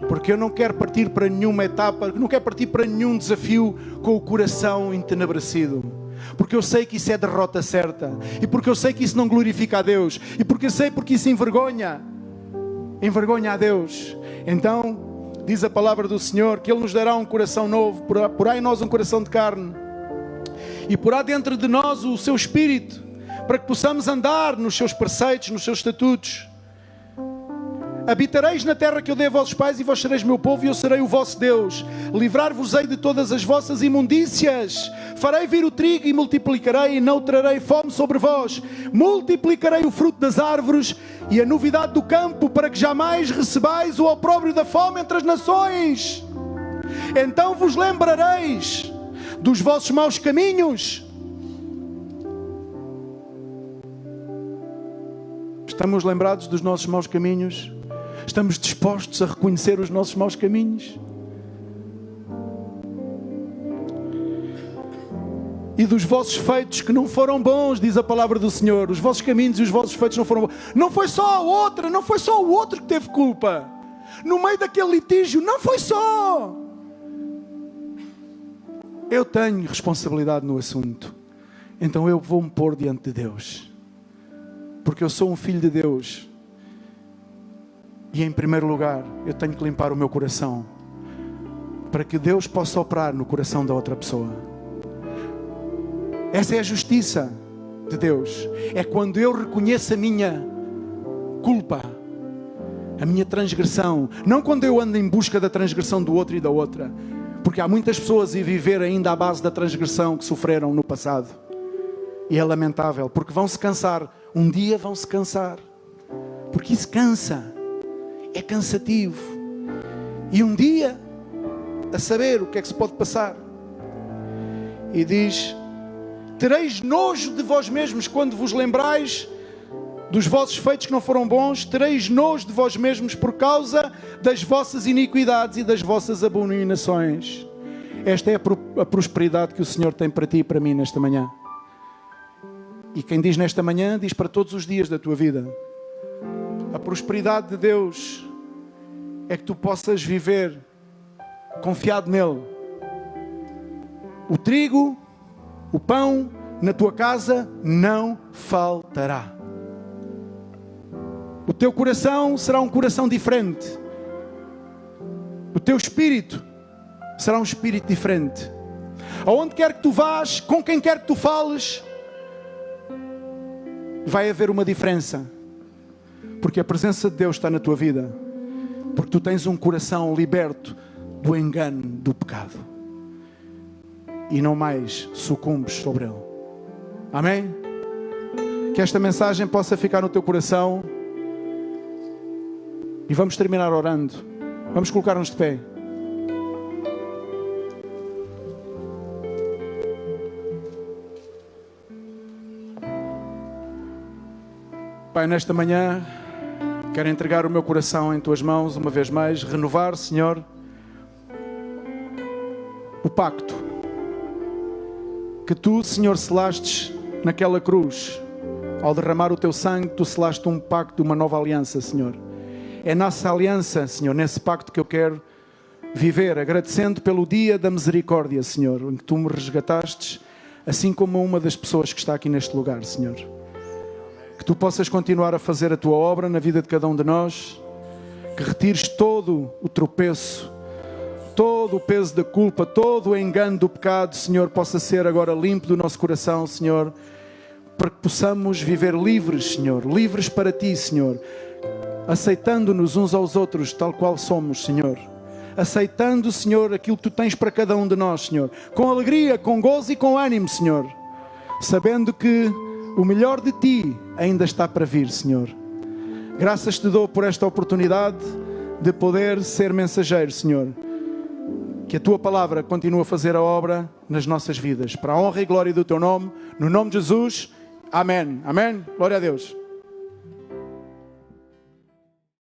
Porque eu não quero partir para nenhuma etapa, não quero partir para nenhum desafio com o coração entenebrecido. Porque eu sei que isso é a derrota certa. E porque eu sei que isso não glorifica a Deus. E porque eu sei porque isso envergonha a Deus. Então, diz a palavra do Senhor que Ele nos dará um coração novo, porá em nós um coração de carne. E porá dentro de nós o seu Espírito, para que possamos andar nos seus preceitos, nos seus estatutos. Habitareis na terra que eu dei a vossos pais, e vós sereis meu povo, e eu serei o vosso Deus. Livrar-vos-ei de todas as vossas imundícias. Farei vir o trigo e multiplicarei, e não trarei fome sobre vós. Multiplicarei o fruto das árvores e a novidade do campo, para que jamais recebais o opróbrio da fome entre as nações. Então vos lembrareis dos vossos maus caminhos. Estamos lembrados dos nossos maus caminhos? Estamos dispostos a reconhecer os nossos maus caminhos? E dos vossos feitos que não foram bons, diz a palavra do Senhor. Os vossos caminhos e os vossos feitos não foram bons. Não foi só a outra, não foi só o outro que teve culpa. No meio daquele litígio, não foi só. Eu tenho responsabilidade no assunto. Então eu vou me pôr diante de Deus. Porque eu sou um filho de Deus. E em primeiro lugar, eu tenho que limpar o meu coração, para que Deus possa operar no coração da outra pessoa. Essa é a justiça de Deus. É quando eu reconheço a minha culpa, a minha transgressão. Não quando eu ando em busca da transgressão do outro e da outra. Porque há muitas pessoas a viver ainda à base da transgressão que sofreram no passado. E é lamentável, porque vão se cansar. Um dia vão se cansar. Porque isso cansa. É cansativo. E um dia, a saber o que é que se pode passar. E diz: tereis nojo de vós mesmos quando vos lembrais dos vossos feitos que não foram bons. Tereis nojo de vós mesmos por causa das vossas iniquidades e das vossas abominações. Esta é a prosperidade que o Senhor tem para ti e para mim nesta manhã. E quem diz nesta manhã, diz para todos os dias da tua vida. A prosperidade de Deus é que tu possas viver confiado nele. O trigo, o pão na tua casa não faltará. O teu coração será um coração diferente. O teu espírito será um espírito diferente. Aonde quer que tu vás, com quem quer que tu fales, vai haver uma diferença. Porque a presença de Deus está na tua vida. Porque tu tens um coração liberto do engano do pecado. E não mais sucumbes sobre ele. Amém? Que esta mensagem possa ficar no teu coração. E vamos terminar orando. Vamos colocar-nos de pé. Pai, nesta manhã quero entregar o meu coração em tuas mãos uma vez mais. Renovar, Senhor, o pacto que tu, Senhor, selastes naquela cruz. Ao derramar o teu sangue, tu selaste um pacto, uma nova aliança, Senhor. É nessa aliança, Senhor, nesse pacto que eu quero viver, agradecendo pelo dia da misericórdia, Senhor, em que tu me resgatastes, assim como uma das pessoas que está aqui neste lugar, Senhor. Que tu possas continuar a fazer a tua obra na vida de cada um de nós, que retires todo o tropeço, todo o peso da culpa, todo o engano do pecado, Senhor, possa ser agora limpo do nosso coração, Senhor, para que possamos viver livres, Senhor, livres para ti, Senhor, aceitando-nos uns aos outros tal qual somos, Senhor. Aceitando, Senhor, aquilo que tu tens para cada um de nós, Senhor. Com alegria, com gozo e com ânimo, Senhor. Sabendo que o melhor de ti ainda está para vir, Senhor. Graças te dou por esta oportunidade de poder ser mensageiro, Senhor. Que a tua palavra continue a fazer a obra nas nossas vidas. Para a honra e glória do teu nome. No nome de Jesus. Amém. Amém. Glória a Deus.